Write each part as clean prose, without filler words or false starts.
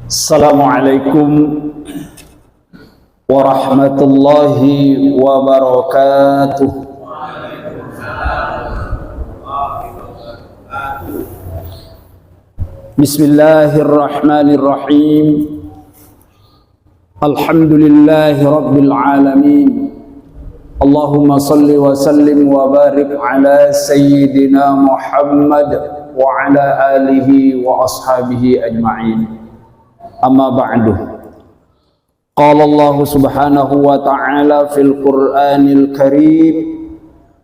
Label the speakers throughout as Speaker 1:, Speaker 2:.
Speaker 1: Assalamualaikum warahmatullahi wabarakatuh. Bismillahirrahmanirrahim. Alhamdulillahi rabbil alamin. Allahumma salli wa sallim wa barik ala sayyidina Muhammad wa ala alihi wa ashabihi ajma'in. Amma ba'du. Qala Allah subhanahu wa ta'ala fil Qur'anil Karim.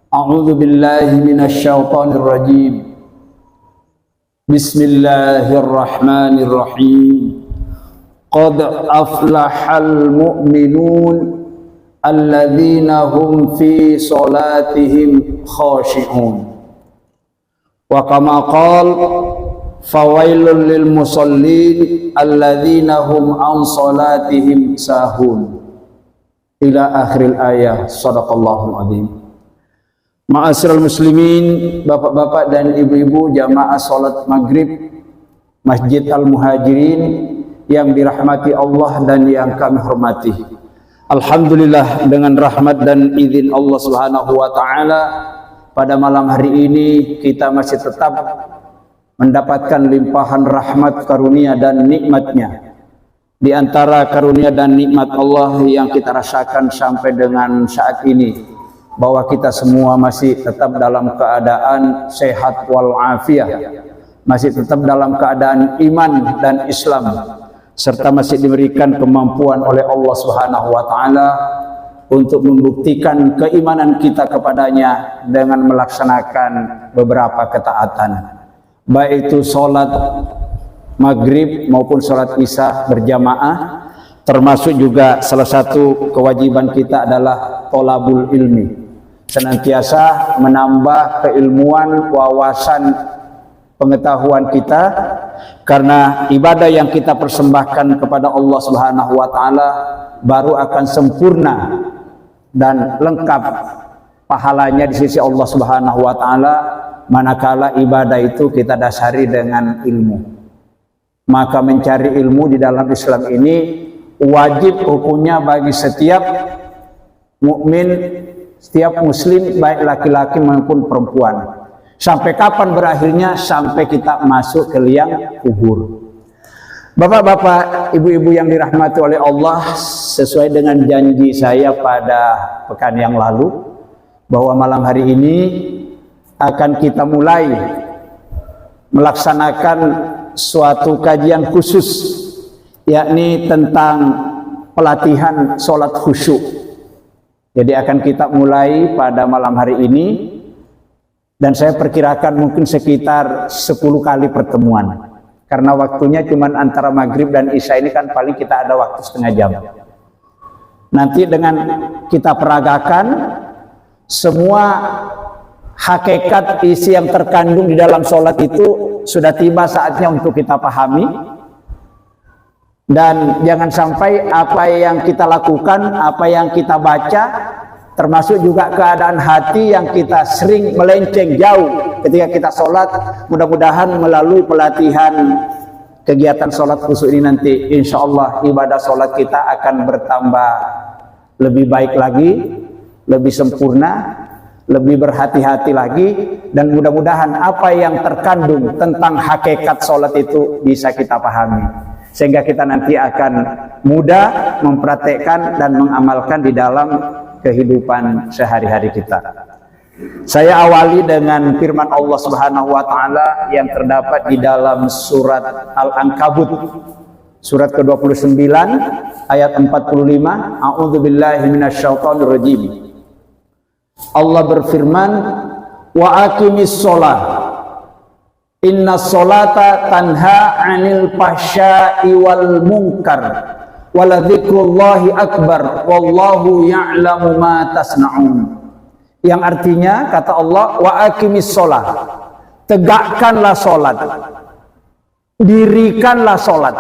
Speaker 1: A'udzu billahi minasy syaithanir rajim. Bismillahirrahmanirrahim. Qad aflahal mu'minun alladzina hum fi salatihim khashi'un. Wa kama qala fawailul lil musallin alladzina hum an salatihim sahun. Ila akhiril ayah. Shadaqallahul azim. Ma'asyiral muslimin, bapak-bapak dan ibu-ibu jamaah salat maghrib Masjid Al-Muhajirin yang dirahmati Allah dan yang kami hormati. Alhamdulillah, dengan rahmat dan izin Allah Subhanahu wa taala, pada malam hari ini kita masih tetap mendapatkan limpahan rahmat, karunia dan nikmatnya. Di antara karunia dan nikmat Allah yang kita rasakan sampai dengan saat ini, bahwa kita semua masih tetap dalam keadaan sehat walafiat, masih tetap dalam keadaan iman dan Islam, serta masih diberikan kemampuan oleh Allah Subhanahu wa taala untuk membuktikan keimanan kita kepadanya dengan melaksanakan beberapa ketaatan, baik itu sholat maghrib maupun sholat isya berjamaah. Termasuk juga salah satu kewajiban kita adalah tolabul ilmi, senantiasa menambah keilmuan, wawasan, pengetahuan kita, karena ibadah yang kita persembahkan kepada Allah Subhanahu wa taala baru akan sempurna dan lengkap pahalanya di sisi Allah Subhanahu wa taala manakala ibadah itu kita dasari dengan ilmu. Maka mencari ilmu di dalam Islam ini wajib hukumnya bagi setiap mukmin, setiap muslim, baik laki-laki maupun perempuan. Sampai kapan berakhirnya? Sampai kita masuk ke liang kubur. Bapak-bapak, ibu-ibu yang dirahmati oleh Allah, sesuai dengan janji saya pada pekan yang lalu, bahwa malam hari ini akan kita mulai melaksanakan suatu kajian khusus, yakni tentang pelatihan sholat khusyuk. Jadi akan kita mulai pada malam hari ini, dan saya perkirakan mungkin sekitar 10 kali pertemuan, karena waktunya cuma antara maghrib dan isya ini kan paling kita ada waktu setengah jam. Nanti dengan kita peragakan semua hakikat isi yang terkandung di dalam sholat itu, sudah tiba saatnya untuk kita pahami. Dan jangan sampai apa yang kita lakukan, apa yang kita baca, termasuk juga keadaan hati yang kita sering melenceng jauh ketika kita sholat, mudah-mudahan melalui pelatihan kegiatan sholat khusyuk ini nanti insya Allah ibadah sholat kita akan bertambah lebih baik lagi, lebih sempurna, lebih berhati-hati lagi, dan mudah-mudahan apa yang terkandung tentang hakikat sholat itu bisa kita pahami, sehingga kita nanti akan mudah mempraktekkan dan mengamalkan di dalam kehidupan sehari-hari kita. Saya awali dengan firman Allah Subhanahu wa taala yang terdapat di dalam surat Al-Ankabut, surat ke-29 ayat 45. A'udzubillahi minasyaitonir rajim. Allah berfirman, wa aqimis sholat innas sholata tanha 'anil fahsya'i wal munkar waladzikrullahi akbar wallahu ya'lamu ma tasna'un. Yang artinya, kata Allah, wa aqimis sholat, tegakkanlah sholat, dirikanlah sholat,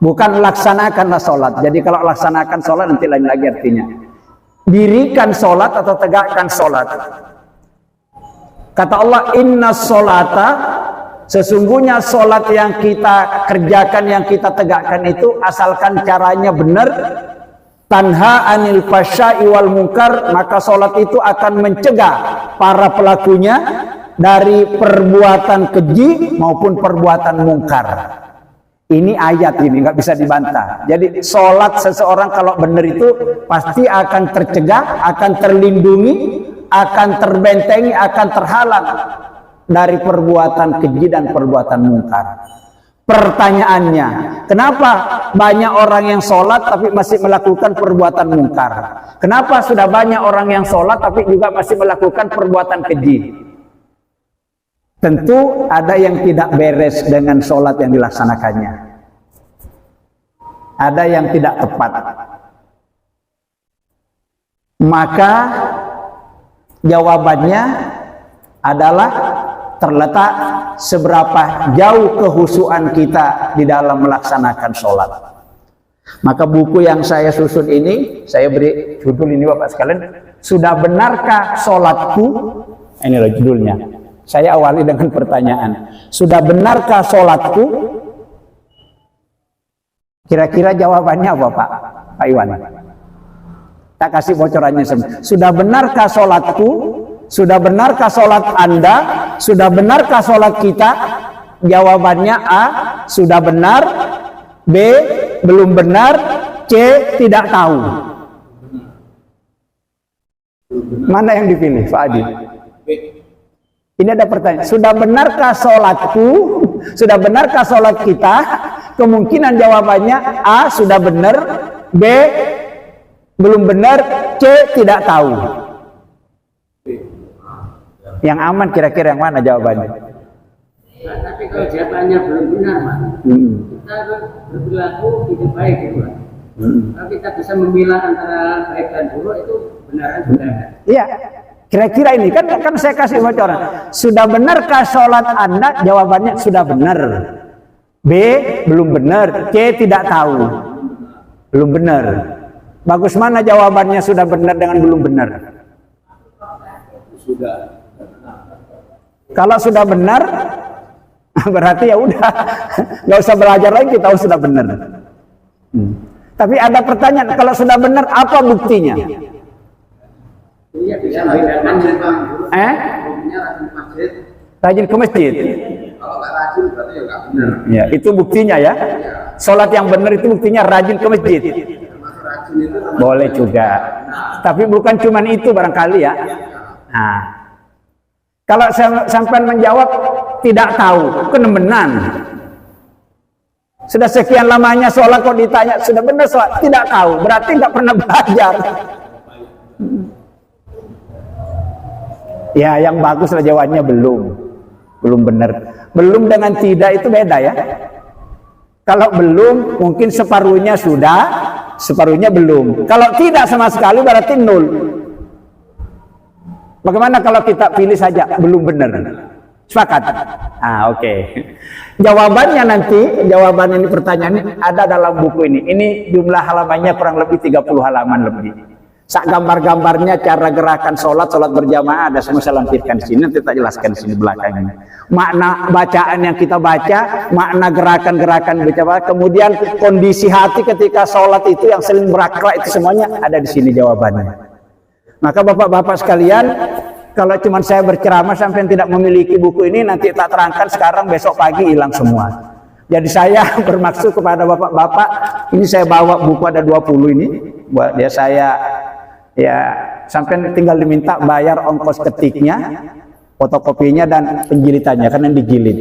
Speaker 1: bukan laksanakanlah sholat. Jadi kalau laksanakan sholat nanti lain lagi artinya. Dirikan sholat atau tegakkan sholat. Kata Allah, inna sholata Sesungguhnya sholat yang kita kerjakan, yang kita tegakkan itu, asalkan caranya benar, tanha anil fasya'i wal munkar, maka sholat itu akan mencegah para pelakunya dari perbuatan keji maupun perbuatan mungkar. Ini ayat ini nggak bisa dibantah. Jadi sholat seseorang kalau benar itu pasti akan tercegah, akan terlindungi, akan terbentengi, akan terhalang dari perbuatan keji dan perbuatan mungkar. Pertanyaannya, kenapa banyak orang yang sholat tapi masih melakukan perbuatan mungkar? Kenapa sudah banyak orang yang sholat tapi juga masih melakukan perbuatan keji? Tentu ada yang tidak beres dengan sholat yang dilaksanakannya. Ada yang tidak tepat. Maka jawabannya adalah terletak seberapa jauh kehusuan kita di dalam melaksanakan sholat. Maka buku yang saya susun ini, saya beri judul ini Bapak sekalian, sudah benarkah sholatku? Ini loh judulnya. Saya awali dengan pertanyaan, sudah benarkah sholatku? Kira-kira jawabannya apa Pak Iwan? Tak kasih bocorannya semua. Sudah benarkah sholatku? Sudah benarkah sholat Anda? Sudah benarkah sholat kita? Jawabannya A, sudah benar. B, belum benar. C, tidak tahu. Mana yang dipilih Pak Adi? Ini ada pertanyaan, sudah benarkah sholatku? Sudah benarkah sholat kita? Kemungkinan jawabannya A, sudah benar. B, belum benar. C, tidak tahu. Yang aman kira-kira yang mana jawabannya?
Speaker 2: Tapi kalau jawabannya belum benar, Pak, kita berperilaku tidak baik gitu, Pak. Kalau kita bisa memilah antara baik dan buruk, itu benaran sudah ada.
Speaker 1: Iya. Kira-kira ini kan saya kasih bocoran. Sudah benarkah sholat Anda? Jawabannya sudah benar. B, belum benar. C, tidak tahu. Belum benar. Bagus mana jawabannya sudah benar dengan belum benar?
Speaker 3: Sudah.
Speaker 1: Kalau sudah benar, berarti ya udah, nggak usah belajar lagi, kita tahu sudah benar. Tapi ada pertanyaan, kalau sudah benar, apa buktinya?
Speaker 2: Iya, bisa bedakan
Speaker 1: Rajin ke masjid.
Speaker 3: Kalau nggak rajin berarti ya nggak benar.
Speaker 1: Ya, itu buktinya ya. Sholat yang benar itu buktinya rajin ke masjid.
Speaker 3: Rajin itu
Speaker 1: Boleh juga. Tapi bukan cuma itu barangkali ya. Nah, kalau sampai menjawab tidak tahu, kenemenan. Sudah sekian lamanya sholat kok ditanya sudah benar sholat, tidak tahu, berarti nggak pernah belajar. Ya, yang bagus lah jawabannya belum benar. Belum dengan tidak itu beda ya. Kalau belum, mungkin separuhnya sudah, separuhnya belum. Kalau tidak sama sekali berarti nol. Bagaimana kalau kita pilih saja belum benar? Sepakat? Ah, oke. Jawabannya nanti, jawaban ini pertanyaan ini ada dalam buku ini. Ini jumlah halamannya kurang lebih 30 halaman lebih. Sak gambar-gambarnya, cara gerakan sholat berjamaah ada semua saya lampirkan di sini. Nanti tak jelaskan di sini belakangnya. Makna bacaan yang kita baca, makna gerakan-gerakan baca, kemudian kondisi hati ketika sholat itu yang saling berakhlak itu semuanya ada di sini jawabannya. Maka bapak-bapak sekalian, kalau cuma saya berceramah sampai tidak memiliki buku ini, nanti tak terangkan sekarang, besok pagi hilang semua. Jadi saya bermaksud kepada bapak-bapak, ini saya bawa buku ada 20 ini, buat dia saya ya sampai tinggal diminta bayar ongkos ketiknya, fotokopinya dan penjilitannya karena digilid.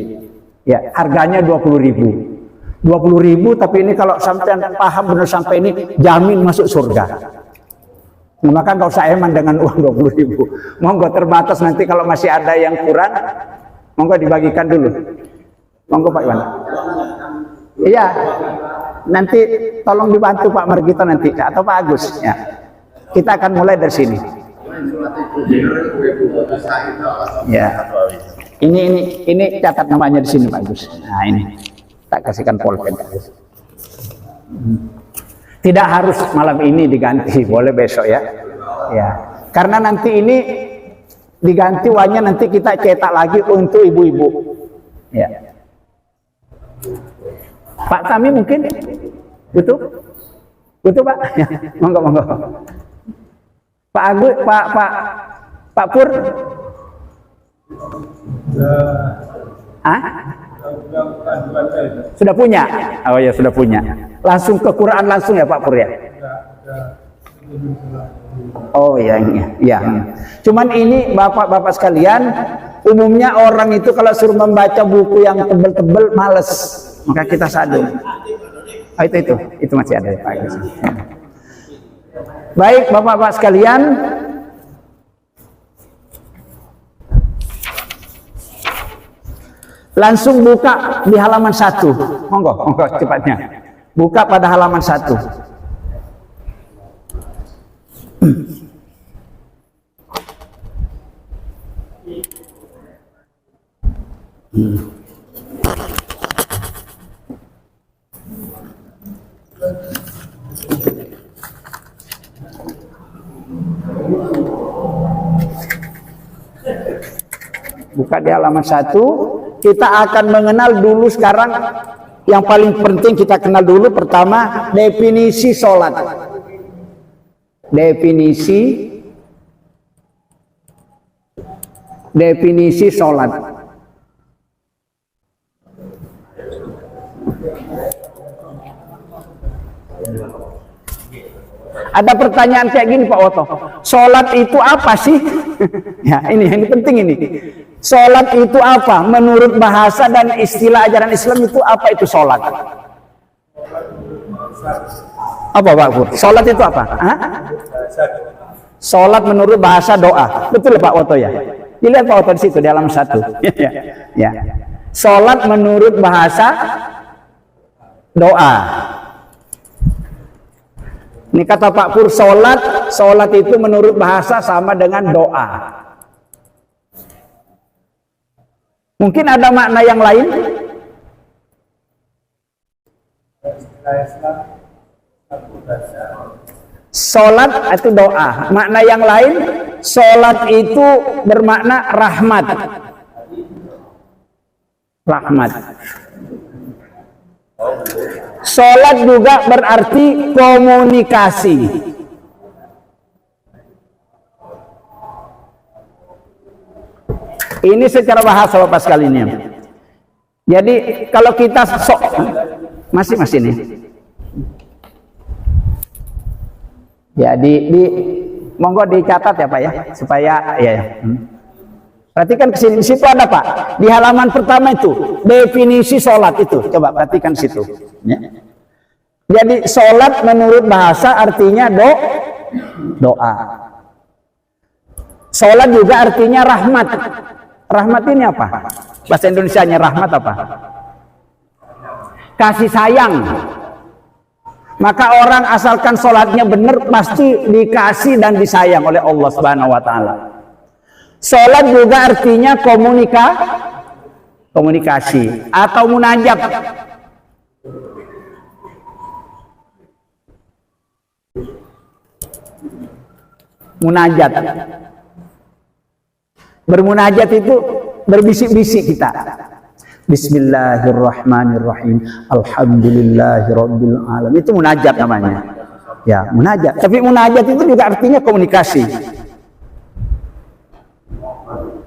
Speaker 1: Ya, harganya 20.000. 20.000 tapi ini kalau sampai paham benar sampai ini jamin masuk surga. Maka nggak usah eman dengan uang 20.000. Monggo terbatas nanti kalau masih ada yang kurang, monggo dibagikan dulu. Monggo Pak Iwan. Iya, nanti tolong dibantu Pak Margito nanti atau Pak Agus. Ya, kita akan mulai dari sini. Ya, ini catat namanya di sini Pak Agus. Nah ini, tak kasihkan pulpen. Tidak harus malam ini diganti, boleh besok ya. Ya, karena nanti ini diganti uangnya nanti kita cetak lagi untuk ibu-ibu. Ya. Pak Tami mungkin butuh? Butuh Pak? Ya, monggo monggo. Pak Agus, Pak Pur? Ah? Sudah punya? Oh ya sudah punya. Langsung ke Quran langsung ya Pak Pur ya? Oh iya, iya. Cuman ini bapak-bapak sekalian, umumnya orang itu kalau suruh membaca buku yang tebel-tebel males, maka kita sadar. Oh, itu masih ada Pak. Baik bapak-bapak sekalian, langsung buka di halaman 1. Monggo cepatnya. Buka pada halaman 1. Buka di halaman 1. Kita akan mengenal dulu sekarang yang paling penting kita kenal dulu pertama definisi sholat. Definisi sholat. Ada pertanyaan kayak gini Pak Woto, sholat itu apa sih? Ya ini penting ini. Sholat itu apa? Menurut bahasa dan istilah ajaran Islam itu apa itu sholat? Apa Pak Pur? Sholat itu apa? Hah? Sholat menurut bahasa doa. Betul Pak Woto ya? Dilihat Pak Woto di situ di halaman 1. Ya. Sholat menurut bahasa doa. Ini kata Pak Pur, sholat itu menurut bahasa sama dengan doa. Mungkin ada makna yang lain? Sholat itu doa. Makna yang lain, sholat itu bermakna rahmat. Rahmat. Sholat juga berarti komunikasi. Ini secara bahasa Bapak sekalian ya. Jadi kalau kita masih nih. Ya monggo dicatat ya Pak ya supaya ya. Perhatikan ke sini, di situ ada Pak. Di halaman pertama itu definisi sholat itu. Coba perhatikan situ. Ya. Jadi sholat menurut bahasa artinya doa. Sholat juga artinya rahmat. Rahmat ini apa? Bahasa Indonesianya rahmat apa? Kasih sayang. Maka orang asalkan sholatnya benar pasti dikasih dan disayang oleh Allah Subhanahu Wa Taala. Sholat juga artinya komunikasi atau munajat. Munajat. Bermunajat itu berbisik-bisik kita. Bismillahirrahmanirrahim. Alhamdulillahirabbil alamin. Itu munajat namanya. Ya, munajat. Tapi munajat itu juga artinya komunikasi.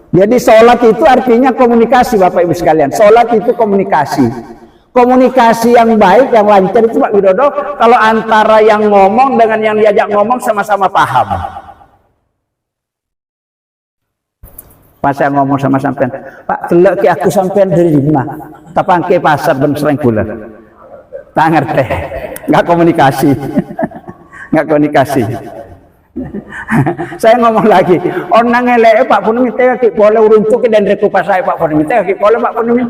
Speaker 1: Jadi sholat itu artinya komunikasi Bapak Ibu sekalian. Sholat itu komunikasi. Komunikasi yang baik, yang lancar itu Pak Widodo, kalau antara yang ngomong dengan yang diajak ngomong sama-sama paham. Pas saya ngomong sama sampean, Pak, delok ki aku sampean dari rumah. Tapang ke pasar ben sering bulan. Tak ngerti. Enggak komunikasi. Enggak komunikasi. Saya ngomong lagi, orang ngelek Pak Punumi teh boleh uruntuk dan rekupas saya Pak Punumi teh boleh Pak Punumi.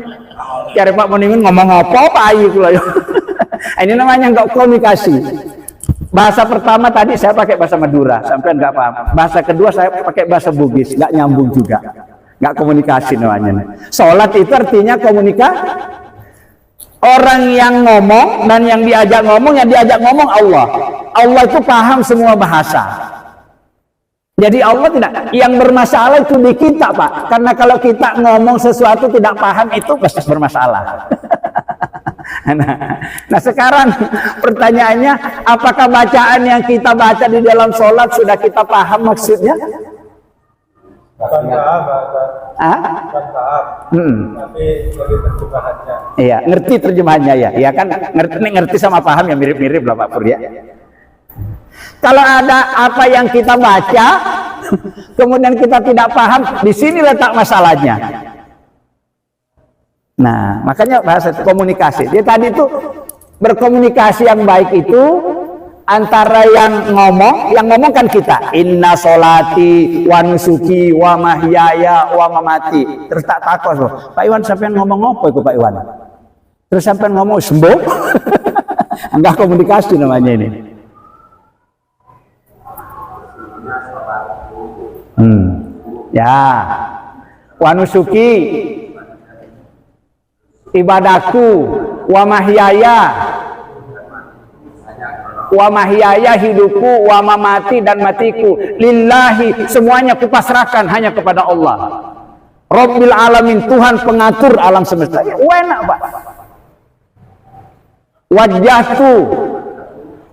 Speaker 1: Cari Pak Punumi ngomong apa Pak ayu kula yo. Ini namanya enggak komunikasi. Bahasa pertama tadi saya pakai bahasa Madura, sampai enggak paham. Bahasa kedua saya pakai bahasa Bugis, enggak nyambung juga. Enggak komunikasi namanya. Salat itu artinya komunikasi. Orang yang ngomong dan yang diajak ngomong Allah. Allah itu paham semua bahasa. Jadi Allah tidak, yang bermasalah itu di kita, Pak. Karena kalau kita ngomong sesuatu tidak paham itu pasti bermasalah. Nah sekarang pertanyaannya, apakah bacaan yang kita baca di dalam sholat sudah kita paham maksudnya?
Speaker 4: Bukan paham, bukan paham. Tapi dari terjemahannya.
Speaker 1: Iya, ngerti terjemahannya ya. Iya kan, ngerti sama paham ya mirip-mirip lah Pak Pur ya. Kalau ada apa yang kita baca, kemudian kita tidak paham, di sini letak masalahnya. Nah, makanya bahasa komunikasi. Dia tadi itu berkomunikasi yang baik itu antara yang ngomong kan kita. Inna solati wa nusuki wa mahyaya wa mamati. Terus tak takut loh. Pak Iwan sampai ngomong apa itu Pak Iwan? Terus sampai ngomong sembuh. Enggak komunikasi namanya ini. Ya, wanusuki ibadahku, wa mahyaya hidupku, wa mamati dan matiku, lillahi semuanya kupasrahkan hanya kepada Allah. Rabbil alamin, Tuhan pengatur alam semesta. Enak Pak. Wajahku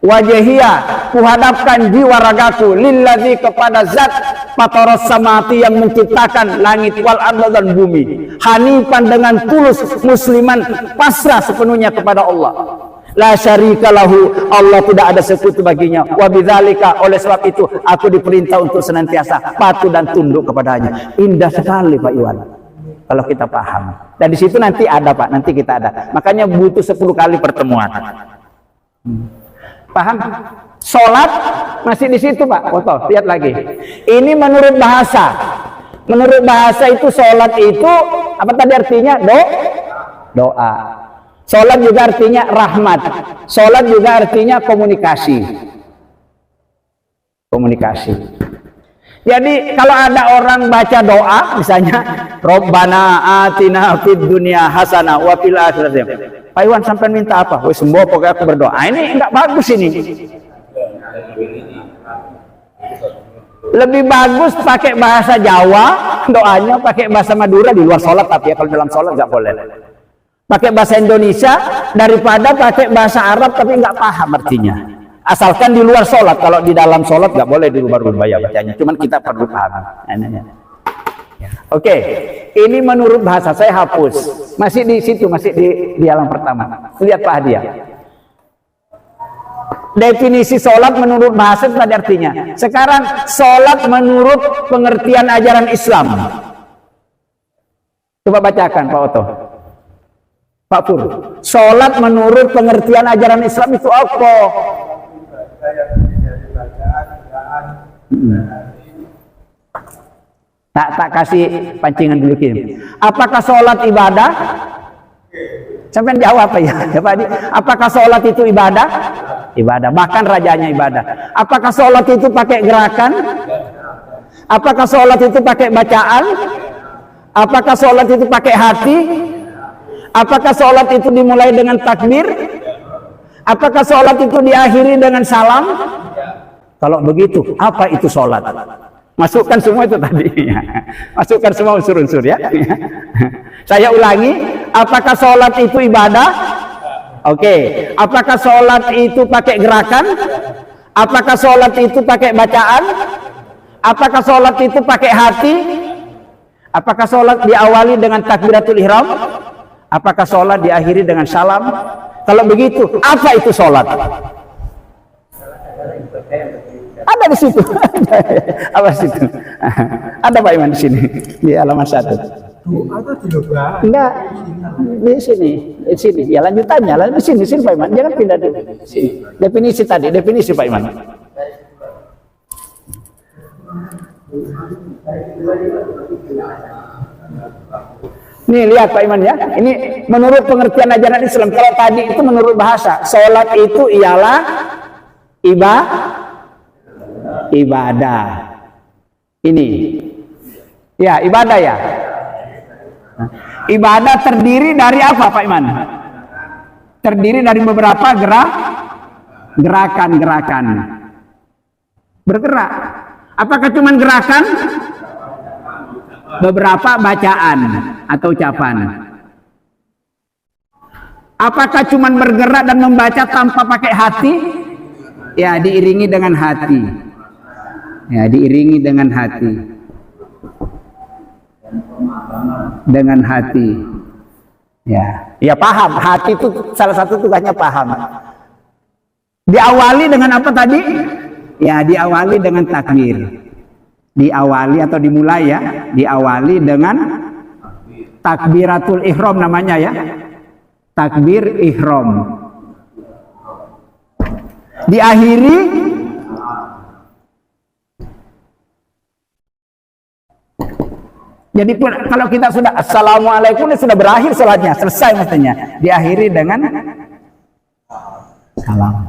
Speaker 1: wajahia, kuhadapkan jiwa ragaku lilladzi kepada zat fataras samati yang menciptakan langit wal arda dan bumi, hanifan dengan tulus, musliman pasrah sepenuhnya kepada Allah, la syarika lahu, Allah tidak ada sekutu baginya, wa bidzalika, oleh sebab itu aku diperintah untuk senantiasa patuh dan tunduk kepadanya. Indah sekali Pak Iwan kalau kita paham, dan di situ nanti ada Pak, nanti kita ada, makanya butuh 10 kali pertemuan. Paham? Sholat masih di situ Pak. Foto, lihat lagi. Ini menurut bahasa. Menurut bahasa itu sholat itu apa tadi artinya? Doa. Sholat juga artinya rahmat. Sholat juga artinya komunikasi. Komunikasi. Jadi kalau ada orang baca doa, misalnya Robbana atina fid dunya hasanah wa fil akhirati. Pak Iwan sampai minta apa? Woi sembuh pokoknya aku berdoa. Ini enggak bagus ini. Lebih bagus pakai bahasa Jawa doanya, pakai bahasa Madura di luar sholat, tapi ya kalau dalam sholat nggak boleh. Pakai bahasa Indonesia daripada pakai bahasa Arab tapi nggak paham artinya. Asalkan di luar sholat, kalau di dalam sholat nggak boleh dirubah-rubah ya bacanya. Cuman kita perlu paham. Oke, ini menurut bahasa, saya hapus. Masih di situ, masih di halaman pertama. Lihat Pak Hadiah. Definisi sholat menurut bahasa itu tadi artinya. Sekarang sholat menurut pengertian ajaran Islam. Coba bacakan Pak Oto. Pak Pur. Sholat menurut pengertian ajaran Islam itu apa? Tak kasih pancingan dulu Kim. Apakah sholat ibadah? Sampai jawab apa ya? Apakah sholat itu ibadah? Ibadah. Bahkan rajanya ibadah. Apakah sholat itu pakai gerakan? Apakah sholat itu pakai bacaan? Apakah sholat itu pakai hati? Apakah sholat itu dimulai dengan takbir? Apakah sholat itu diakhiri dengan salam? Kalau begitu, apa itu sholat? Masukkan semua itu tadi. Masukkan semua unsur-unsur ya. Saya ulangi, apakah sholat itu ibadah? Oke. Apakah sholat itu pakai gerakan? Apakah sholat itu pakai bacaan? Apakah sholat itu pakai hati? Apakah sholat diawali dengan takbiratul ihram? Apakah sholat diakhiri dengan salam? Kalau begitu, apa itu sholat? Ada di situ. Apa di situ? Ada Pak Iman di sini di halaman 1. Enggak di sini, di sini. Ya lanjutannya, di sini Pak Iman. Jangan pindah dulu. Sini. Definisi tadi, definisi Pak Iman. Nih lihat Pak Iman ya. Ini menurut pengertian ajaran Islam. Kalau tadi itu menurut bahasa, sholat itu ialah ibadah. Ini ya ibadah ya. Ibadah terdiri dari apa Pak Iman? Terdiri dari beberapa gerakan bergerak. Apakah cuma gerakan? Beberapa bacaan atau ucapan. Apakah cuma bergerak dan membaca tanpa pakai hati? Ya, diiringi dengan hati. Ya, diiringi dengan hati. Dengan hati. Ya paham. Hati itu salah satu tugasnya paham. Diawali dengan apa tadi? Ya, diawali dengan takbir. Diawali atau dimulai ya. Diawali dengan takbiratul ihram namanya ya. Takbir ihram. Diakhiri jadi kalau kita sudah assalamualaikum ini sudah berakhir salatnya, selesai mestinya. Diakhiri dengan salam.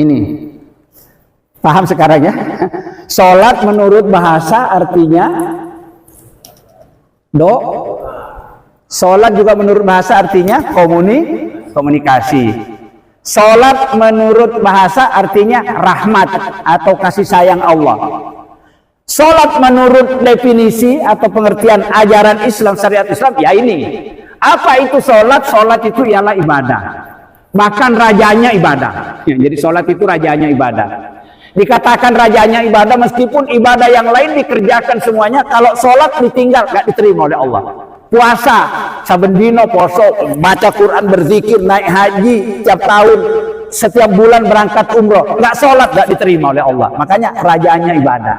Speaker 1: Ini paham sekarang ya? Salat menurut bahasa artinya salat juga menurut bahasa artinya komunikasi. Salat menurut bahasa artinya rahmat atau kasih sayang Allah. Salat menurut definisi atau pengertian ajaran Islam, syariat Islam, ya ini. Apa itu salat? Salat itu ialah ibadah. Bahkan rajanya ibadah. Ya, jadi salat itu rajanya ibadah. Dikatakan rajanya ibadah meskipun ibadah yang lain dikerjakan semuanya, kalau salat ditinggal gak diterima oleh Allah. Puasa, saben dino poso, baca Quran, berzikir, naik haji tiap tahun, setiap bulan berangkat umroh, gak salat gak diterima oleh Allah. Makanya rajanya ibadah.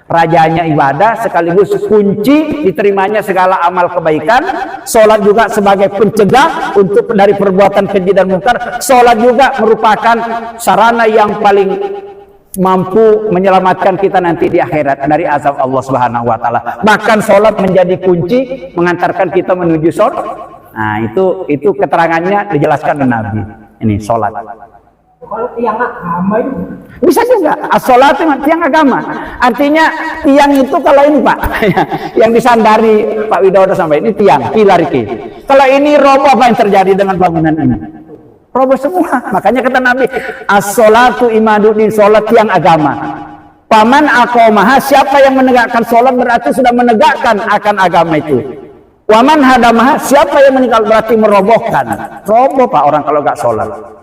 Speaker 1: Rajanya ibadah sekaligus kunci diterimanya segala amal kebaikan. Salat juga sebagai pencegah untuk dari perbuatan keji dan mungkar. Salat juga merupakan sarana yang paling mampu menyelamatkan kita nanti di akhirat dari azab Allah Subhanahu wa taala. Bahkan salat menjadi kunci mengantarkan kita menuju surga. Nah, itu keterangannya dijelaskan oleh Nabi. Ini salat.
Speaker 4: Kalau tiang agama itu
Speaker 1: bisa juga as-salat tiang agama. Artinya tiang itu kalau ini Pak yang disandari Pak Widodo sampai ini tiang, pilar ini. Kalau ini roboh, apa yang terjadi dengan bangunan ini? Roboh semua. Makanya kata Nabi, as-salatu imaduddin, salat tiang agama. Paman aqamaha, siapa yang menegakkan salat berarti sudah menegakkan akan agama itu. Waman hadamaha, siapa yang meninggal berarti merobohkan. Roboh Pak orang kalau nggak salat.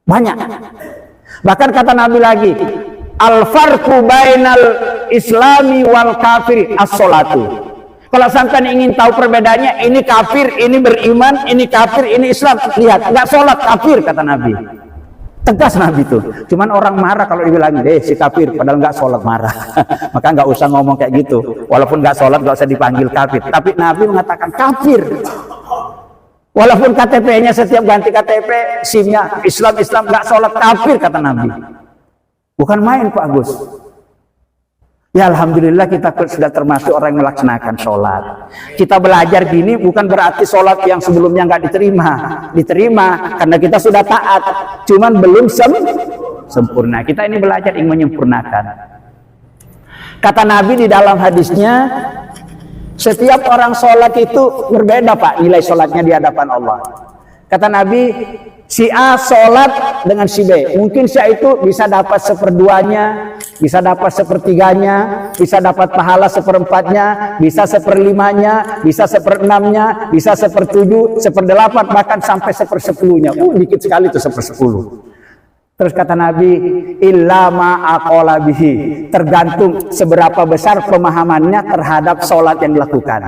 Speaker 1: Banyak. Bahkan kata Nabi lagi, al-farqu bainal islami wal kafir as-salatu. Kalau sampai ingin tahu perbedaannya, ini kafir, ini beriman, ini kafir, ini Islam. Lihat, nggak sholat kafir kata Nabi. Tegas Nabi itu. Cuman orang marah kalau dibilang, si kafir, padahal nggak sholat marah. Maka nggak usah ngomong kayak gitu. Walaupun nggak sholat nggak usah dipanggil kafir. Tapi Nabi mengatakan kafir. Walaupun KTP-nya setiap ganti KTP, SIM-nya Islam nggak sholat kafir kata Nabi. Bukan main Pak Agus. Ya Alhamdulillah kita sudah termasuk orang yang melaksanakan sholat. Kita belajar gini bukan berarti sholat yang sebelumnya nggak diterima. Diterima karena kita sudah taat. Cuman belum sempurna. Kita ini belajar ingin menyempurnakan. Kata Nabi di dalam hadisnya, setiap orang sholat itu berbeda Pak nilai sholatnya di hadapan Allah. Kata Nabi, si A sholat dengan si B. Mungkin si A itu bisa dapat seperduanya, bisa dapat sepertiganya, bisa dapat pahala seperempatnya, bisa seperlimanya, bisa seperenamnya, bisa sepertujuh, seperdelapan, bahkan sampai sepersepuluhnya. Dikit sekali itu sepersepuluh. Terus kata Nabi, illa ma aqala bihi, tergantung seberapa besar pemahamannya terhadap sholat yang dilakukan.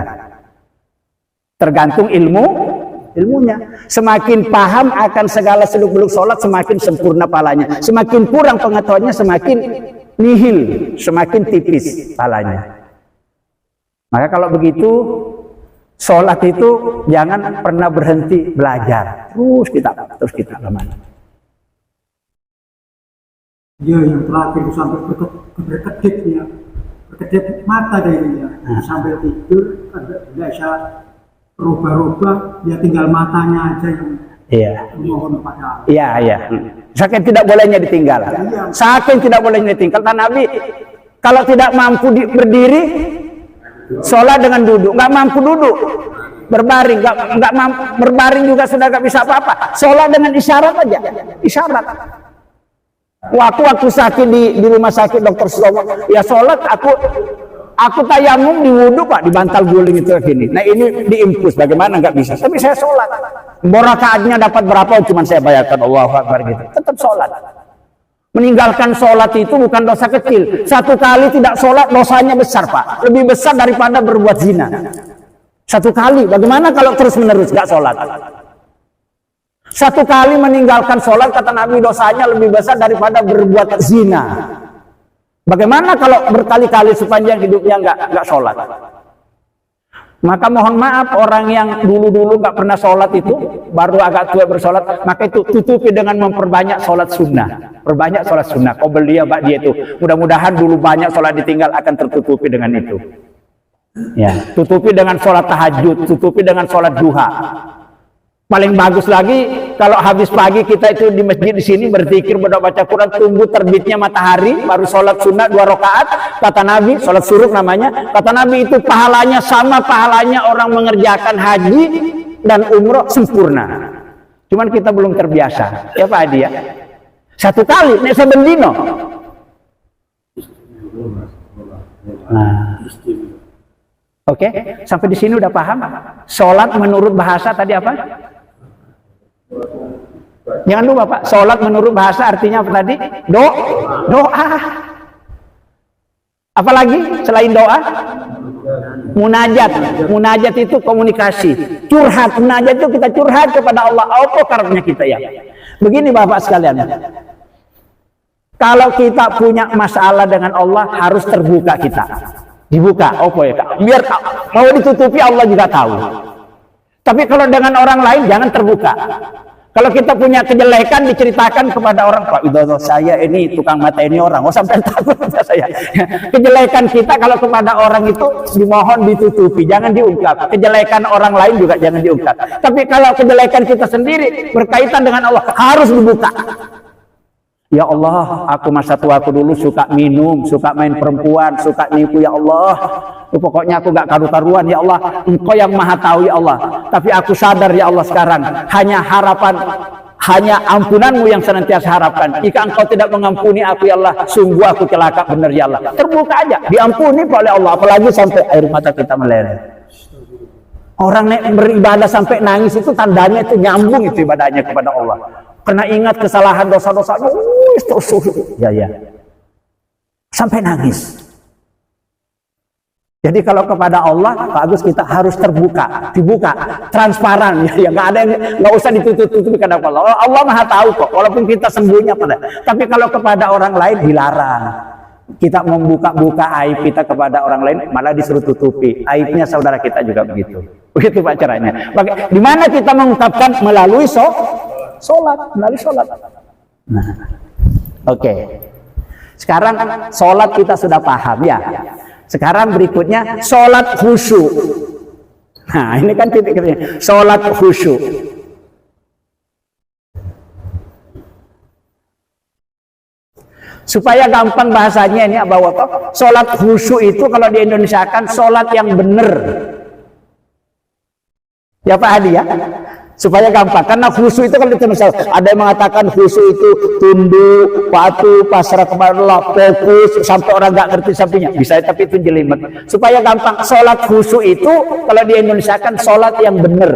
Speaker 1: Tergantung ilmunya. Semakin paham akan segala seluk-beluk sholat, semakin sempurna pahalanya. Semakin kurang pengetahuannya, semakin nihil, semakin tipis pahalanya. Maka kalau begitu, sholat itu jangan pernah berhenti belajar. Terus kita kemana?
Speaker 4: dia yang terakhir sampai berkedip mata dari dia sampai tidur biasa rubah-rubah, dia tinggal matanya aja yang mohon pada Allah.
Speaker 1: Iya. Saking tidak bolehnya ditinggal. Saking tidak bolehnya ditinggal. Kata Nabi, kalau tidak mampu berdiri, sholat dengan duduk. Nggak mampu duduk, berbaring. Nggak mampu berbaring juga sudah nggak bisa apa-apa. Sholat dengan isyarat aja, isyarat. Waktu sakit di rumah sakit Dr. Sutomo, ya sholat aku tayamum di wudhu Pak, di bantal guling itu gini. Nah ini diimpus, bagaimana nggak bisa? Tapi saya sholat. Rakaatnya dapat berapa? Cuma saya bayarkan Allahu Akbar gitu. Tetap sholat. Meninggalkan sholat itu bukan dosa kecil. Satu kali tidak sholat dosanya besar Pak, lebih besar daripada berbuat zina. Satu kali, bagaimana kalau terus menerus nggak sholat? Satu kali meninggalkan sholat, kata Nabi, dosanya lebih besar daripada berbuat zina. Bagaimana kalau berkali-kali sepanjang hidupnya nggak sholat? Maka mohon maaf, orang yang dulu-dulu nggak pernah sholat itu, baru agak tua bersolat, maka itu tutupi dengan memperbanyak sholat sunnah. Perbanyak sholat sunnah. Qobliyah, ba'diyah itu. Mudah-mudahan dulu banyak sholat ditinggal akan tertutupi dengan itu. Ya, tutupi dengan sholat tahajud, tutupi dengan sholat duha. Paling bagus lagi kalau habis pagi kita itu di masjid di sini berzikir, baca Quran, tunggu terbitnya matahari, baru sholat sunnah 2 rakaat. Kata Nabi, sholat suruh namanya. Kata Nabi itu pahalanya sama pahalanya orang mengerjakan haji dan umroh sempurna. Cuman kita belum terbiasa. Ya Pak Adi ya. Satu kali, nek sebendino. Nah. Oke, sampai di sini udah paham? Sholat menurut bahasa tadi apa? Jangan lupa Pak, sholat menurut bahasa artinya apa tadi? Doa. Apalagi selain doa? Munajat. Munajat itu komunikasi. Curhat. Munajat itu kita curhat kepada Allah. Apa karenanya kita ya? Begini Bapak sekalian. Kalau kita punya masalah dengan Allah, harus terbuka kita. Dibuka, apa ya Kak? Biar mau ditutupi Allah juga tahu. Tapi kalau dengan orang lain jangan terbuka. Kalau kita punya kejelekan diceritakan kepada orang, Pak Widodo, saya ini tukang mata ini orang, oh sampai takut saya. Kejelekan kita kalau kepada orang itu dimohon ditutupi, jangan diungkap. Kejelekan orang lain juga jangan diungkap. Tapi kalau kejelekan kita sendiri berkaitan dengan Allah, harus dibuka. Ya Allah, aku masa tua aku dulu suka minum, suka main perempuan, suka nipu ya Allah. Pokoknya aku gak karu-karuan ya Allah. Engkau yang maha tahu ya Allah. Tapi aku sadar ya Allah sekarang, hanya ampunanmu yang senantiasa harapkan. Jika engkau tidak mengampuni aku ya Allah, sungguh aku celaka benar ya Allah. Terbuka aja, diampuni oleh Allah. Apalagi sampai air mata kita meleleh. Orang beribadah sampai nangis itu tandanya itu nyambung itu ibadahnya kepada Allah. Karena ingat kesalahan dosa-dosa, ya, sampai nangis. Jadi kalau kepada Allah, Pak Agus kita harus terbuka, dibuka, transparan, ya nggak ada yang nggak usah ditutup-tutupi kepada Allah. Allah maha tahu kok, walaupun kita sembunyi pada. Tapi kalau kepada orang lain dilarang. Kita membuka-buka aib kita kepada orang lain, malah disuruh tutupi. Aibnya saudara kita juga begitu. Begitu Pak caranya. Di mana kita mengungkapkan melalui sholat, melalui sholat. Nah, oke. Sekarang sholat kita sudah paham ya. Sekarang berikutnya sholat khusyuk. Nah, ini kan titik-titiknya. Sholat khusyuk. Supaya gampang bahasanya ini bahwa sholat khusyuk itu kalau di Indonesia kan sholat yang benar. Ya Pak Hadi ya. Supaya gampang, karena khusyuk itu kalau misalnya ada yang mengatakan khusyuk itu tunduk, patuh, pasrah kepada Allah, fokus sampai orang nggak ngerti sampingnya. Bisa tapi itu jelimet. Supaya gampang, sholat khusyuk itu kalau di Indonesia kan sholat yang benar.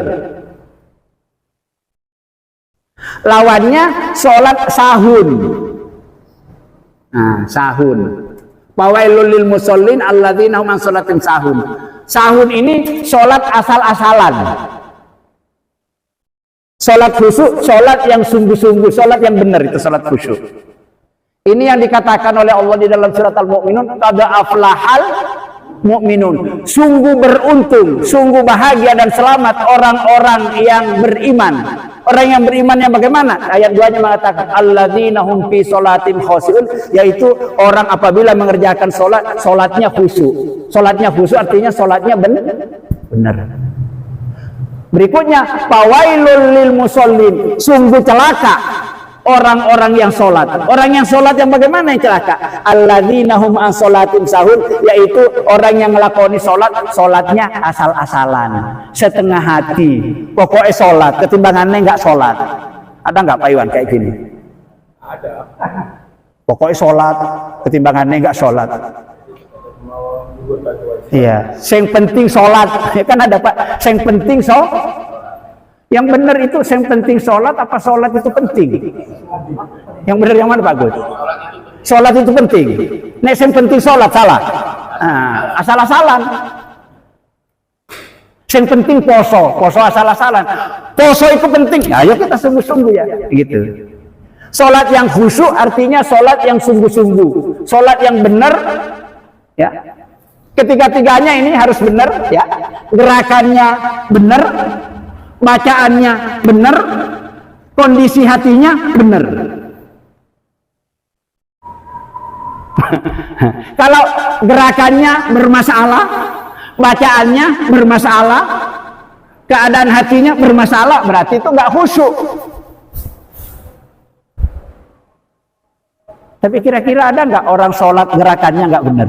Speaker 1: Lawannya sholat sahun. Nah, sahun. Fawailul lil musallin alladzina hum an sholatin sahun. Sahun ini sholat asal-asalan. Sholat khusyuk, sholat yang sungguh-sungguh, sholat yang benar itu sholat khusyuk. Ini yang dikatakan oleh Allah di dalam surat Al-Mu'minun, qad aflahal mu'minun. Sungguh beruntung, sungguh bahagia dan selamat orang-orang yang beriman. Orang yang beriman yang bagaimana? Ayat 2-nya mengatakan alladzina hum fi sholatin khoshi'un, yaitu orang apabila mengerjakan sholat, sholatnya khusyuk. Sholatnya khusyuk artinya sholatnya benar. Berikutnya, fawailul lil musallin, sungguh celaka orang-orang yang sholat. Orang yang sholat yang bagaimana yang celaka? Alladzina hum an sholatin sahun, yaitu orang yang melakoni sholat, sholatnya asal-asalan, setengah hati. Pokoknya sholat, ketimbangannya nggak sholat. Ada nggak Pak Iwan kayak gini?
Speaker 3: Ada.
Speaker 1: Pokoknya sholat, ketimbangannya nggak sholat. Iya, yang penting sholat. Ya kan ada Pak, yang penting yang benar itu yang penting sholat apa sholat itu penting? Yang benar yang mana Pak Gus? Sholat itu penting. Nek yang penting sholat salah. Nah, asal-asalan. Yang penting poso asal-asalan. Poso itu penting. Ayo kita sungguh-sungguh ya, gitu. Sholat yang khusyuk artinya sholat yang sungguh-sungguh, sholat yang benar, ya. Ketiga-tiganya ini harus benar, ya. Gerakannya benar, bacaannya benar, kondisi hatinya benar. Kalau gerakannya bermasalah, bacaannya bermasalah, keadaan hatinya bermasalah, berarti itu nggak khusyuk. Tapi kira-kira ada nggak orang sholat gerakannya nggak benar?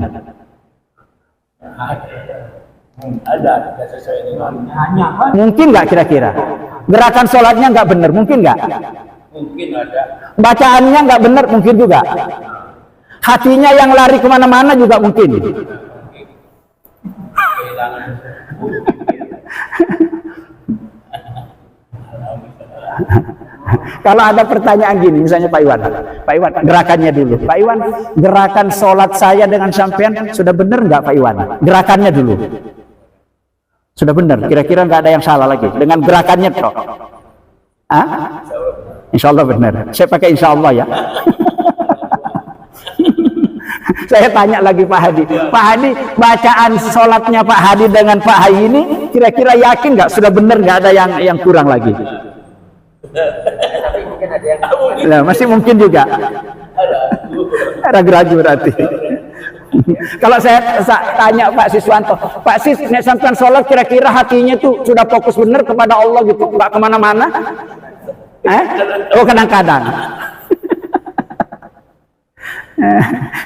Speaker 3: Ada sesuai dengan
Speaker 1: Mungkin nggak kira-kira? Gerakan sholatnya nggak benar, mungkin nggak?
Speaker 3: mungkin ada.
Speaker 1: Bacaannya nggak benar, mungkin juga. Hatinya yang lari kemana-mana juga mungkin. Kalau ada pertanyaan gini, misalnya Pak Iwan, gerakannya dulu. Pak Iwan, gerakan sholat saya dengan sampean sudah benar nggak Pak Iwan? Gerakannya dulu. Sudah benar, kira-kira nggak ada yang salah lagi dengan gerakannya toh? Ah? Insya Allah benar. Saya pakai insya Allah ya. Saya tanya lagi Pak Hadi, bacaan sholatnya Pak Hadi dengan Pak Hai ini kira-kira yakin nggak sudah benar, nggak ada yang kurang lagi?
Speaker 2: Tapi mungkin ada yang
Speaker 1: Nah, masih mungkin juga. Ragu-ragu berarti. Kalau saya tanya Pak Siswanto, Pak Sis, nek sampean sholat kira-kira hatinya tuh sudah fokus benar kepada Allah gitu, nggak kemana-mana? Oh kadang-kadang.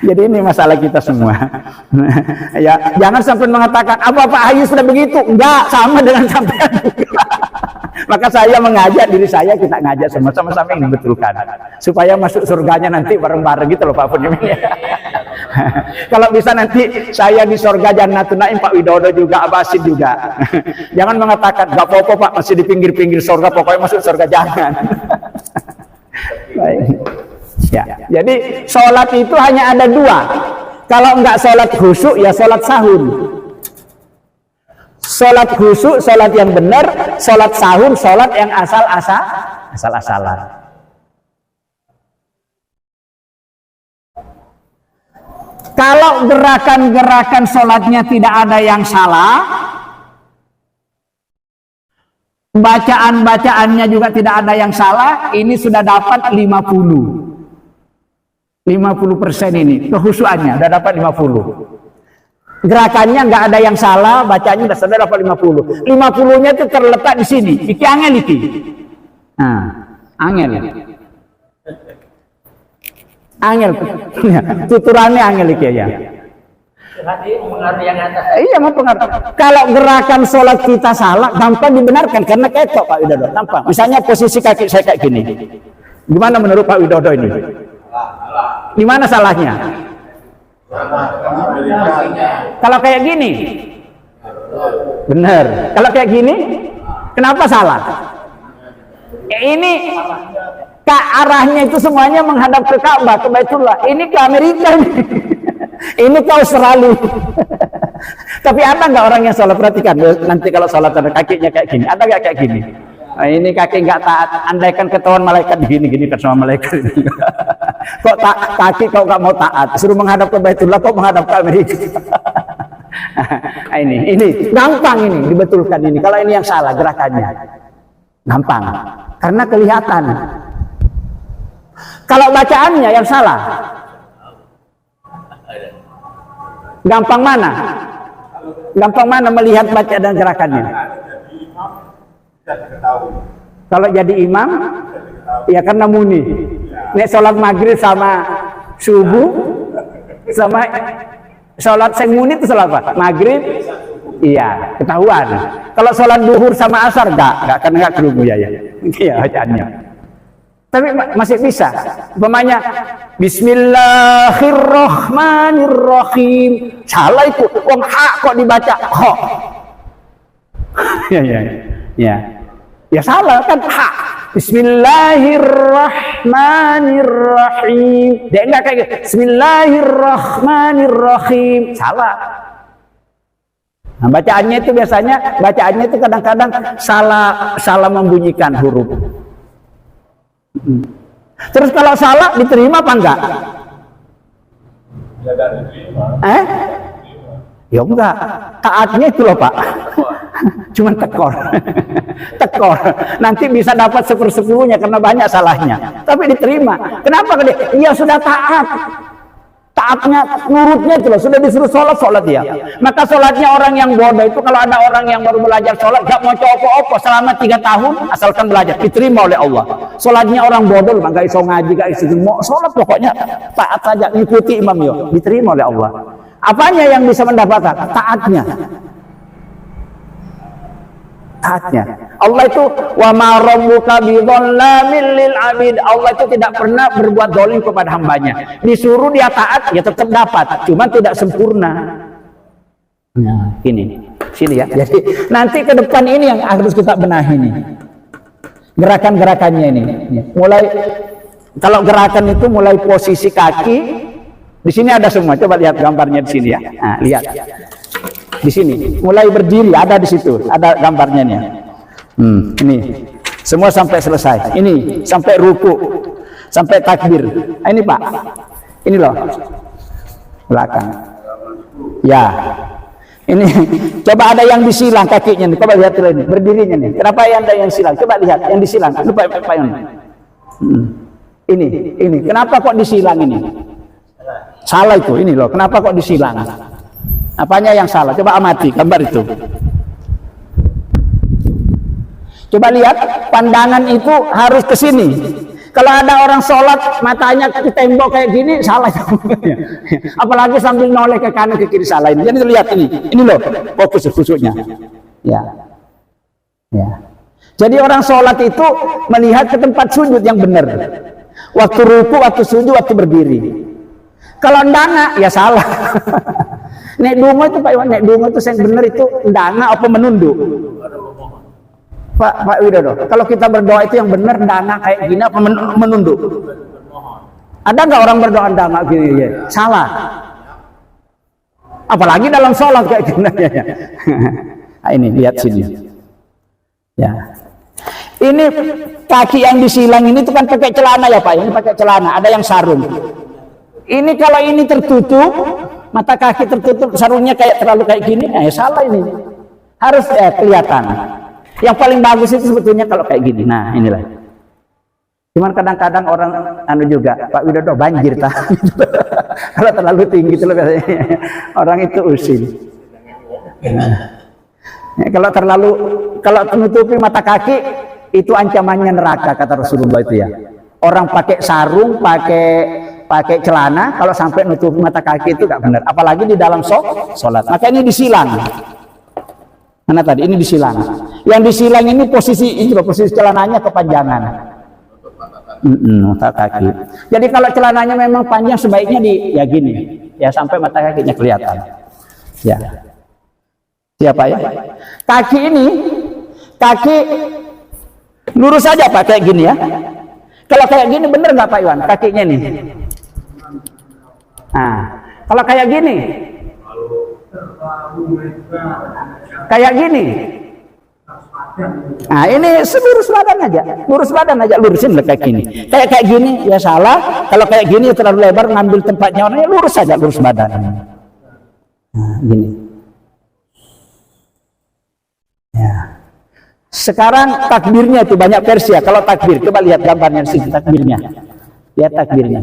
Speaker 1: Jadi ini masalah kita semua. Ya, jangan sampai mengatakan apa Pak Hayu sudah begitu. Enggak, sama dengan sampean juga. Maka saya mengajak diri saya, kita ngajak sama-sama ini betulkan supaya masuk surganya nanti bareng-bareng gitu loh Pak Punimin. Kalau bisa nanti saya di surga Jannatul Naim, Pak Widodo juga, Abasid juga. Jangan mengatakan enggak apa-apa Pak, masih di pinggir-pinggir surga, pokoknya masuk surga jangan. Baik. Ya, jadi sholat itu hanya ada dua. Kalau enggak sholat khusyuk, ya sholat sahur. Sholat khusyuk, sholat yang benar. Sholat sahur, sholat yang asal-asalan. Kalau gerakan-gerakan sholatnya tidak ada yang salah, bacaan-bacaannya juga tidak ada yang salah, ini sudah dapat 50% ini, kehusuannya sudah dapat 50. Gerakannya nggak ada yang salah, bacanya sudah dapat 50. 50-nya itu terletak di sini. Iki angel iki. Nah, angel. Angel. Tuturannya angel iki ya.
Speaker 2: hati mempengaruhi yang atas.
Speaker 1: Iya, mempengaruhi. Kalau gerakan sholat kita salah, gampang dibenarkan karena ketok Pak Widodo. Gampang. Misalnya posisi kaki saya kayak gini. Gimana menurut Pak Widodo ini? Di mana salahnya? Kalau kayak gini, benar. Kalau kayak gini, kenapa salah? Ini arahnya itu semuanya menghadap ke Ka'bah, ke Baitullah. Ini ke Amerika nih. Ini ke Australia. Tapi ada nggak orang yang sholat? Perhatikan nanti kalau sholat ada kakinya kayak gini, ada nggak kayak gini? Nah, ini kaki nggak taat, andaikan ketahuan malaikat gini kan sama malaikat. Kok kaki kau nggak mau taat, suruh menghadap ke Baitullah, kok menghadap ke Amerika? Nah, ini gampang ini dibetulkan ini. Kalau ini yang salah gerakannya, gampang, karena kelihatan. Kalau bacaannya yang salah, gampang mana? Gampang mana melihat baca dan gerakannya? Kalau jadi imam, ya karena muni. Nek sholat maghrib sama subuh, sama sholat sing muni itu sholat apa? Maghrib, iya ketahuan. Kalau sholat duhur sama asar enggak karena enggak kerungu ya. Iya bacaannya. Tapi masih bisa. Umpamanya Bismillahirrahmanirrahim. Salah itu. Wong hak kok dibaca kok. Ya salah kan hak. Bismillahirrahmanirrahim. Dia enggak kayak gitu. Bismillahirrahmanirrahim. Salah. Nah, bacaannya itu biasanya kadang-kadang salah membunyikan huruf. Terus kalau salah diterima apa enggak? Ya enggak. Taatnya itu loh Pak. Cuman tekor. Nanti bisa dapat 1/10-nya karena banyak salahnya. Tapi diterima. Kenapa? Iya sudah taat. Taatnya, nurutnya itu loh. Sudah disuruh sholat dia. Maka sholatnya orang yang bodoh itu, kalau ada orang yang baru belajar sholat, gak mau coba-coba selama 3 tahun, asalkan belajar, diterima oleh Allah. Sholatnya orang bodoh, gak iso ngaji, gak iso mau sholat, pokoknya taat saja, ikuti imam yo, diterima oleh Allah. Apanya yang bisa mendapatkan? Taatnya. Allah itu wa ma rabbuka bidzallamin lil abid. Allah itu tidak pernah berbuat zalim kepada hambanya. Disuruh dia taat, ya tetap dapat, cuma tidak sempurna. Nah, ini sini ya. Jadi nanti ke depan ini yang harus kita benahi nih. Gerakan-gerakannya ini. Mulai kalau gerakan itu mulai posisi kaki di sini ada semua. Coba lihat gambarnya di sini ya. Nah, lihat. Di sini mulai berdiri ada di situ, ada gambarnya nih. Ini semua sampai selesai. Ini sampai ruku, sampai takbir. Ini Pak, ini loh belakang. Ya, ini coba ada yang disilang kakinya nih. Coba lihat ini berdirinya nih. Kenapa ada yang silang? Coba lihat yang disilang. Lupa Pak Yon. Ini kenapa kok disilang ini? Salah itu. Ini loh. Kenapa kok disilang? Apanya yang salah? Coba amati gambar itu. Coba lihat, pandangan itu harus ke sini. Kalau ada orang sholat matanya ke tembok kayak gini, salah. Apalagi sambil noleh ke kanan ke kiri, salah ini. Jadi lihat ini loh fokus khususnya. Ya. Jadi orang sholat itu melihat ke tempat sujud yang benar. Waktu ruku, waktu sujud, waktu berdiri. Kalau ndana, ya salah. Nek dungo itu Pak Iwan, nek dungo itu yang benar itu ndana apa menunduk? Pak Widodo, kalau kita berdoa itu yang benar ndana kayak gini apa menunduk? Ada nggak orang berdoa ndana gini? Ya? Salah. Apalagi dalam sholat kayak gini. Nah, ini lihat sini. Ya. Ini kaki yang disilang ini itu kan pakai celana ya Pak. Ini pakai celana. Ada yang sarung. Ini kalau ini tertutup. Mata kaki tertutup, sarungnya terlalu kayak gini, salah ini. Harus kelihatan. Yang paling bagus itu sebetulnya kalau kayak gini. Nah, inilah. Cuman kadang-kadang orang juga, Pak Widodo banjir kalau terlalu tinggi itu biasanya orang itu usil. Kalau menutupi mata kaki itu ancamannya neraka kata Rasulullah itu ya. Orang pakai sarung, pakai celana, kalau sampai nutup mata kaki itu gak benar. Apalagi di dalam sholat. Maka ini disilang. Mana tadi? Ini disilang. Yang disilang ini posisi celananya kepanjangan. Mata kaki. Jadi kalau celananya memang panjang sebaiknya ya gini. Ya sampai mata kakinya kelihatan. Ya. Siapa ya? Kaki lurus saja Pak kayak gini ya. Kalau kayak gini bener nggak Pak Iwan kakinya nih? Nah, kalau kayak gini, nah ini lurus badan aja, lurusin kayak gini. Kayak gini ya salah. Kalau kayak gini terlalu lebar ngambil tempatnya orang, ya lurus saja, lurus badan. Nah, gini. Ya. Sekarang takbirnya itu banyak versi ya. Kalau takbir, coba lihat gambarnya di sini takbirnya. Lihat takbirnya.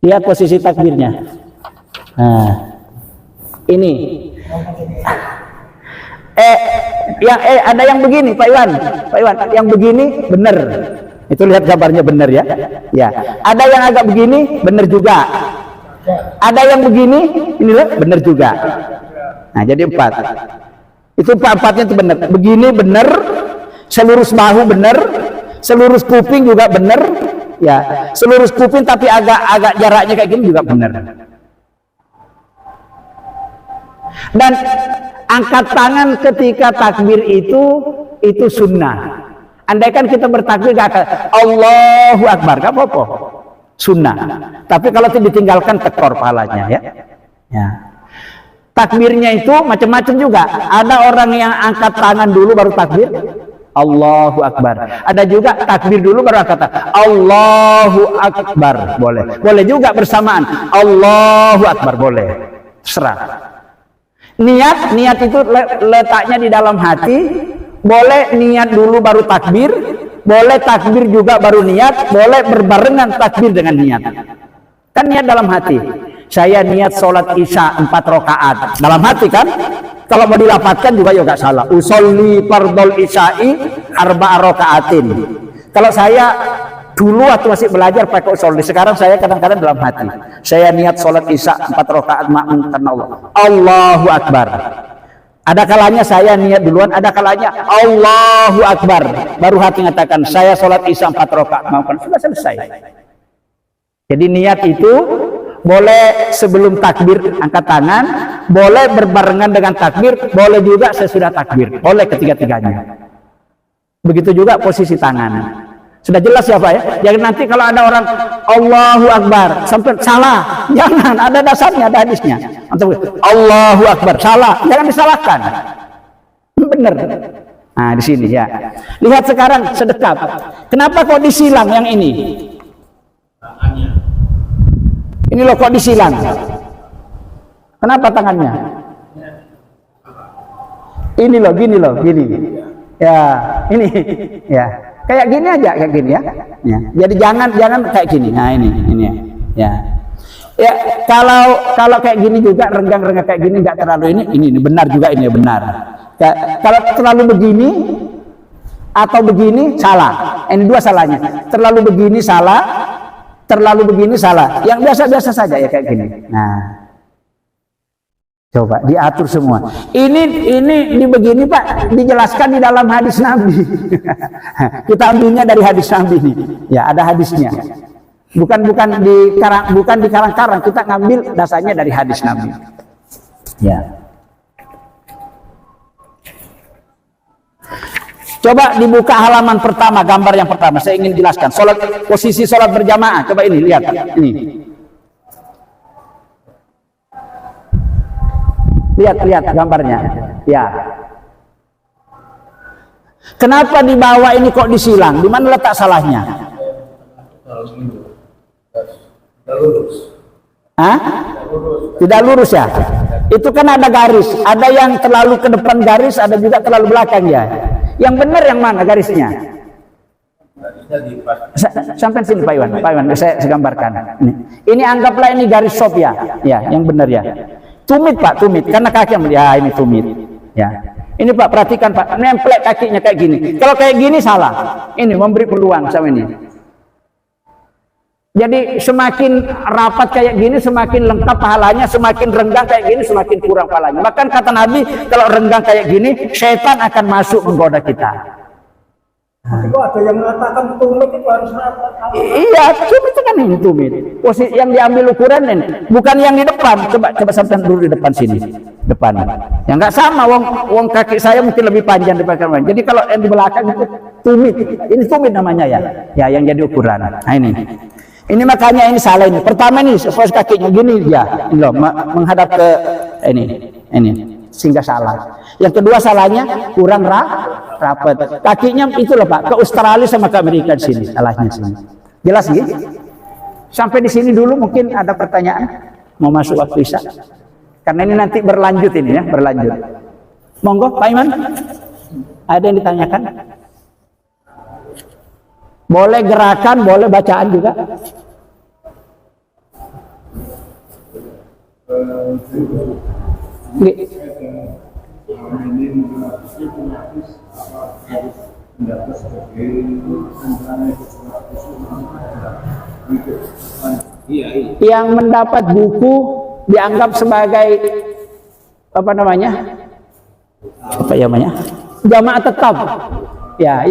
Speaker 1: Lihat posisi takbirnya. Nah, ini. Ada yang begini, Pak Iwan, yang begini benar. Itu lihat gambarnya benar ya. Ya. Ada yang agak begini, benar juga. Ada yang begini, inilah benar juga. Nah, jadi 4. Itu 4-4-nya itu benar. Begini benar, selurus bahu benar, Selurus kuping juga benar, ya. Selurus kuping tapi agak jaraknya kayak gini juga benar. Dan angkat tangan ketika takbir itu sunnah. Andaikan kita bertakbir gak akan Allahu Akbar, gak apa-apa, sunnah. Tapi kalau itu ditinggalkan tekor pahalanya, ya. Ya. Takbirnya itu macam-macam juga. Ada orang yang angkat tangan dulu baru takbir, Allahu Akbar. Ada juga takbir dulu baru angkat tangan, Allahu Akbar. Boleh. Boleh juga bersamaan, Allahu Akbar, boleh. Terserah. Niat itu letaknya di dalam hati. Boleh niat dulu baru takbir, boleh takbir juga baru niat, boleh berbarengan takbir dengan niat. Kan niat dalam hati. Saya niat sholat isya 4 rakaat dalam hati kan. Kalau mau dilapatkan juga ya gak salah. Usolli fardhol isya'i 4 rakaatin. Kalau saya dulu waktu masih belajar pakai usolli, sekarang saya kadang-kadang dalam hati. Saya niat sholat isya 4 rakaat makmum karena Allah. Allahu Akbar. Ada kalanya saya niat duluan, ada kalanya Allahu Akbar. Baru hati mengatakan saya sholat isya 4 rakaat makmum. Sudah selesai. Jadi niat itu boleh sebelum takbir angkat tangan, boleh berbarengan dengan takbir, boleh juga sesudah takbir, boleh ketiga-tiganya. Begitu juga posisi tangan. Sudah jelas ya Pak ya? Jangan nanti kalau ada orang Allahu Akbar sampai salah, jangan, ada dasarnya, ada hadisnya. Allahu Akbar salah, jangan disalahkan. Benar. Nah di sini ya. Lihat sekarang sedekap. Kenapa kok disilang yang ini? Ini loh kok disilang. Kenapa tangannya? Ini loh, gini loh, gini. Ya, ini. Ya. Kayak gini aja, kayak gini ya. Ya. Jadi jangan kayak gini. Nah, ini ya. Ya. Ya, kalau kayak gini juga renggang-renggang kayak gini enggak terlalu ini benar juga, ini benar. Ya, kalau terlalu begini atau begini salah. Ini dua salahnya. Terlalu begini salah, terlalu begini salah. Yang biasa-biasa saja ya kayak gini. Nah. Coba diatur semua. Ini di begini Pak, dijelaskan di dalam hadis Nabi. Kita ambilnya dari hadis Nabi nih. Ya, ada hadisnya. Bukan di karang-karang, kita ngambil dasarnya dari hadis Nabi. Ya. Coba dibuka halaman pertama, gambar yang pertama. Saya ingin jelaskan posisi sholat berjamaah. Coba ini lihat ini. Lihat gambarnya. Ya. Kenapa di bawah ini kok disilang? Di mana letak salahnya? Hah? Tidak lurus ya? Itu kan ada garis. Ada yang terlalu ke depan garis, ada juga terlalu belakang ya. Yang benar yang mana garisnya? Sampai sini Pak Iwan. Pak Iwan, saya gambarkan. Ini anggaplah ini garis sop ya. Ya, yang benar ya. Tumit Pak, tumit. Karena kaki ya ini tumit. Ya. Ini Pak perhatikan Pak, nemplek kakinya kayak gini. Kalau kayak gini salah. Ini memberi peluang sama ini. Jadi semakin rapat kayak gini semakin lengkap pahalanya, semakin renggang kayak gini semakin kurang pahalanya. Bahkan kata Nabi, kalau renggang kayak gini, syaitan akan masuk menggoda kita.
Speaker 4: Tapi kok ada yang mengatakan tumit itu harus rapat?
Speaker 1: Iya, tumit itu kan ini tumit. Posisi yang diambil ukuran ini, bukan yang di depan. Coba sampai dulu di depan sini, depan. Yang nggak sama, wong kaki saya mungkin lebih panjang daripada kamu. Jadi kalau yang di belakang itu tumit. Ini tumit namanya ya. Ya, yang jadi ukuran. Nah ini. Ini makanya ini salah ini. Pertama ini posisi kakinya gini ya, ini loh, menghadap ke ini sehingga salah. Yang kedua salahnya kurang rapat. Kakinya itu loh Pak, ke Australia sama ke Amerika di sini salahnya sini. Jelas gitu? Sampai di sini dulu mungkin ada pertanyaan. Mau masuk waktu Isya. Karena ini nanti berlanjut ini ya, berlanjut. Monggo Pak Iman. Ada yang ditanyakan? Boleh gerakan, boleh bacaan juga. Yang mendapat buku dianggap sebagai apa namanya? Apa namanya? Jamaah tetap. Ya,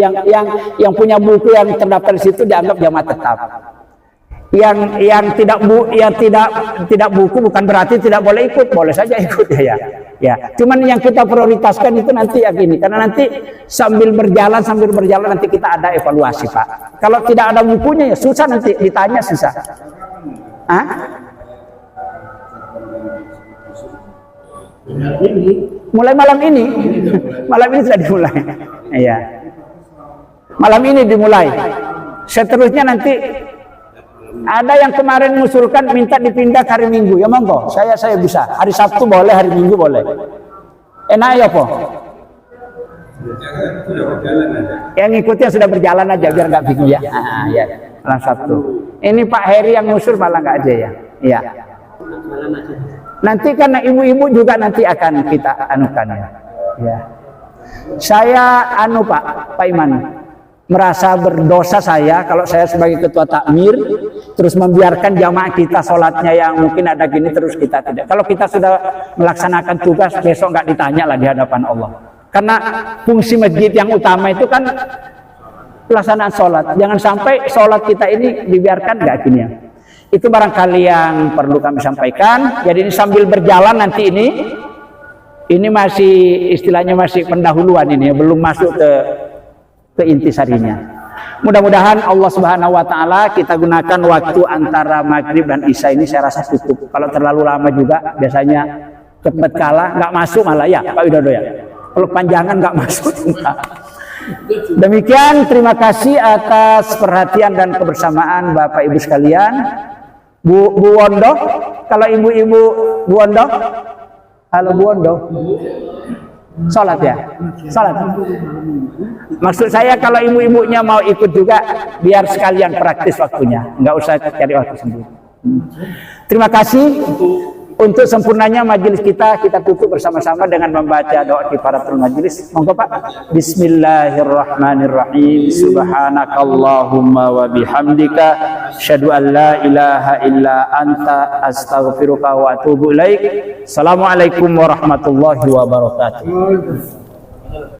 Speaker 1: yang punya buku yang terdaftar di situ dianggap jamaah tetap. Yang tidak buku bukan berarti tidak boleh ikut, boleh saja ikut ya. Ya, cuman yang kita prioritaskan itu nanti ya gini, karena nanti sambil berjalan nanti kita ada evaluasi, Pak. Kalau tidak ada bukunya ya susah, nanti ditanya susah. Hah? Mulai malam ini. Malam ini sudah dimulai. Iya. Malam ini dimulai. Seterusnya nanti ada yang kemarin mengusulkan minta dipindah ke hari Minggu. Ya monggo, saya bisa. Hari Sabtu boleh, hari Minggu boleh. Enak ya, Po? Yang ngikutnya sudah berjalan aja biar nggak bingung ya. Ya. Malam Sabtu. Ini Pak Heri yang ngusul malah nggak aja ya. Iya. Nanti karena ibu-ibu juga nanti akan kita anukan ya. Ya. Saya Pak Iman, merasa berdosa saya kalau saya sebagai ketua takmir terus membiarkan jamaah kita sholatnya yang mungkin ada gini terus kita tidak. Kalau kita sudah melaksanakan tugas besok nggak ditanya lah di hadapan Allah. Karena fungsi masjid yang utama itu kan pelaksanaan sholat. Jangan sampai sholat kita ini dibiarkan nggak gini ya. Itu barangkali yang perlu kami sampaikan. Jadi ini sambil berjalan nanti ini masih istilahnya masih pendahuluan ini, belum masuk ke intisarinya. Mudah-mudahan Allah Subhanahu wa taala kita gunakan waktu antara maghrib dan isya ini saya rasa cukup. Kalau terlalu lama juga biasanya cepat kalah, nggak masuk malah ya Pak Widodo ya. Kalau panjangan nggak masuk. Demikian, terima kasih atas perhatian dan kebersamaan Bapak Ibu sekalian. Bu Wondo, kalau ibu-ibu Bu Wondo, halo Bu Wondo, sholat ya, sholat. Maksud saya kalau ibu-ibunya mau ikut juga, biar sekalian praktis waktunya, nggak usah cari waktu sendiri. Terima kasih. Untuk sempurnanya majelis kita tutup bersama-sama dengan membaca doa kifaratul majelis. Monggo Pak. Bismillahirrahmanirrahim. Subhanakallahumma wa bihamdika asyhadu an la ilaha illa anta astaghfiruka wa atubu ilaik. Assalamualaikum warahmatullahi wabarakatuh.